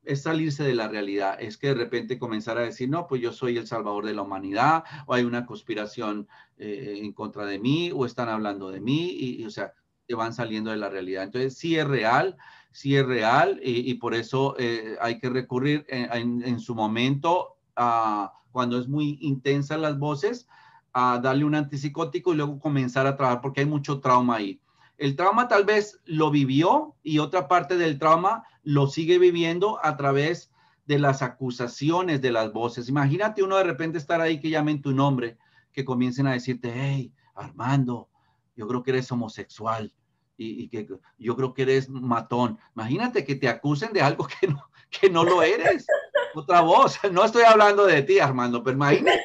Es salirse de la realidad, es que de repente comenzar a decir, no, pues yo soy el salvador de la humanidad, o hay una conspiración en contra de mí, o están hablando de mí, o sea, te van saliendo de la realidad. Entonces, sí es real, y por eso hay que recurrir en su momento, cuando es muy intensa las voces, a darle un antipsicótico y luego comenzar a trabajar, porque hay mucho trauma ahí. El trauma tal vez lo vivió y otra parte del trauma lo sigue viviendo a través de las acusaciones de las voces. Imagínate uno de repente estar ahí que llamen tu nombre, que comiencen a decirte, hey, Armando, yo creo que eres homosexual y que yo creo que eres matón. Imagínate que te acusen de algo que no lo eres. Otra voz. No estoy hablando de ti, Armando, pero imagínate.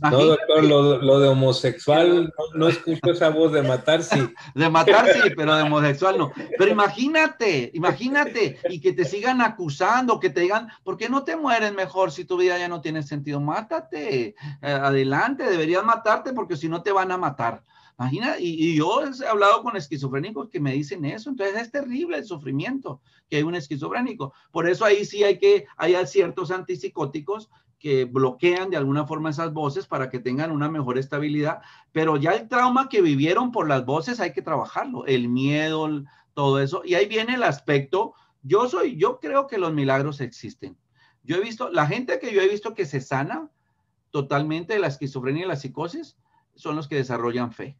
No, doctor, lo de homosexual, no escucho esa voz. De matar, sí. De matar, sí, pero de homosexual no. Pero imagínate, y que te sigan acusando, que te digan, ¿por qué no te mueres mejor si tu vida ya no tiene sentido? Mátate, adelante, deberías matarte porque si no te van a matar. Imagina, y yo he hablado con esquizofrénicos que me dicen eso, entonces es terrible el sufrimiento que hay un esquizofrénico. Por eso ahí sí hay ciertos antipsicóticos que bloquean de alguna forma esas voces para que tengan una mejor estabilidad, pero ya el trauma que vivieron por las voces hay que trabajarlo, el miedo, todo eso, y ahí viene el aspecto, yo creo que los milagros existen. Yo he visto, la gente que yo he visto que se sana totalmente de la esquizofrenia y la psicosis, son los que desarrollan fe.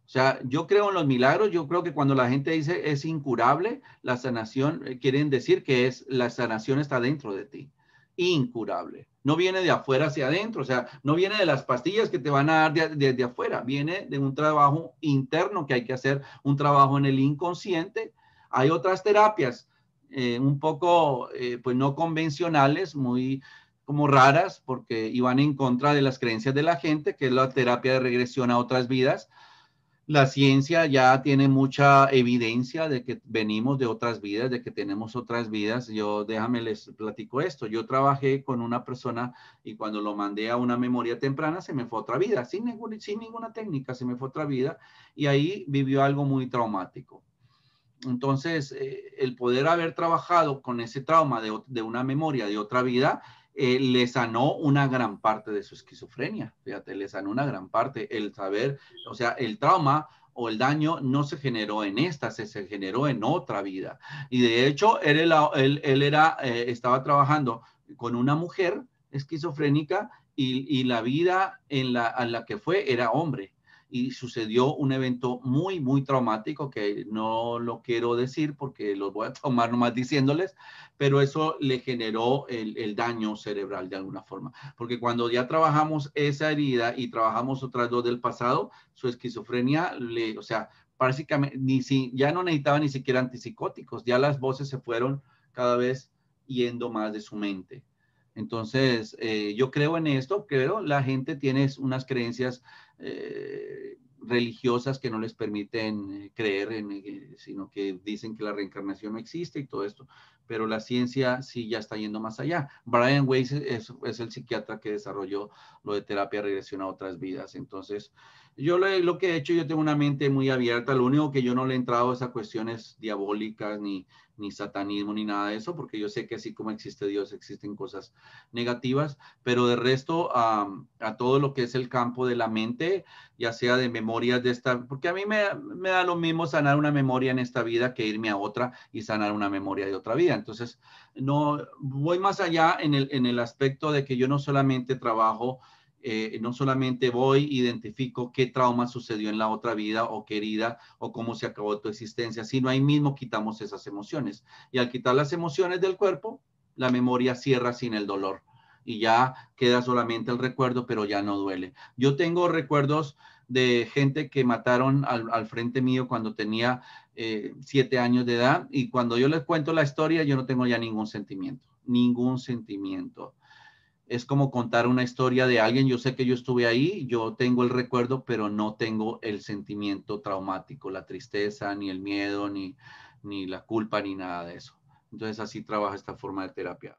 O sea, yo creo en los milagros, yo creo que cuando la gente dice es incurable, la sanación, quieren decir que la sanación está dentro de ti, incurable. No viene de afuera hacia adentro, o sea, no viene de las pastillas que te van a dar de afuera, viene de un trabajo interno que hay que hacer, un trabajo en el inconsciente. Hay otras terapias un poco, pues no convencionales, muy como raras, porque iban en contra de las creencias de la gente, que es la terapia de regresión a otras vidas. La ciencia ya tiene mucha evidencia de que venimos de otras vidas, de que tenemos otras vidas. Déjame les platico esto. Yo trabajé con una persona y cuando lo mandé a una memoria temprana se me fue otra vida, sin ninguna técnica, se me fue otra vida y ahí vivió algo muy traumático. Entonces, el poder haber trabajado con ese trauma de una memoria de otra vida, le sanó una gran parte de su esquizofrenia. Fíjate, le sanó una gran parte. El saber, o sea, el trauma o el daño no se generó en esta, se generó en otra vida. Y de hecho, estaba trabajando con una mujer esquizofrénica y la vida a la que fue era hombre. Y sucedió un evento muy, muy traumático que no lo quiero decir porque los voy a traumar nomás diciéndoles, pero eso le generó el daño cerebral de alguna forma. Porque cuando ya trabajamos esa herida y trabajamos otras dos del pasado, su esquizofrenia, o sea, básicamente ya no necesitaba ni siquiera antipsicóticos, ya las voces se fueron cada vez yendo más de su mente. Entonces, yo creo en esto, pero la gente tiene unas creencias religiosas que no les permiten creer sino que dicen que la reencarnación no existe y todo esto, pero la ciencia sí ya está yendo más allá. Brian Weiss es el psiquiatra que desarrolló lo de terapia de regresión a otras vidas. Entonces, yo lo que he hecho, yo tengo una mente muy abierta, lo único que yo no le he entrado es a cuestiones diabólicas ni satanismo, ni nada de eso, porque yo sé que así como existe Dios, existen cosas negativas, pero de resto a todo lo que es el campo de la mente, ya sea de memorias de esta, porque a mí me da lo mismo sanar una memoria en esta vida que irme a otra y sanar una memoria de otra vida. Entonces, no voy más allá en el aspecto de que yo no solamente trabajo, no solamente voy, identifico qué trauma sucedió en la otra vida o qué herida o cómo se acabó tu existencia, sino ahí mismo quitamos esas emociones. Y al quitar las emociones del cuerpo, la memoria cierra sin el dolor y ya queda solamente el recuerdo, pero ya no duele. Yo tengo recuerdos de gente que mataron al frente mío cuando tenía 7 años de edad y cuando yo les cuento la historia, yo no tengo ya ningún sentimiento, ningún sentimiento. Es como contar una historia de alguien. Yo sé que yo estuve ahí, yo tengo el recuerdo, pero no tengo el sentimiento traumático, la tristeza, ni el miedo, ni la culpa, ni nada de eso. Entonces así trabaja esta forma de terapia.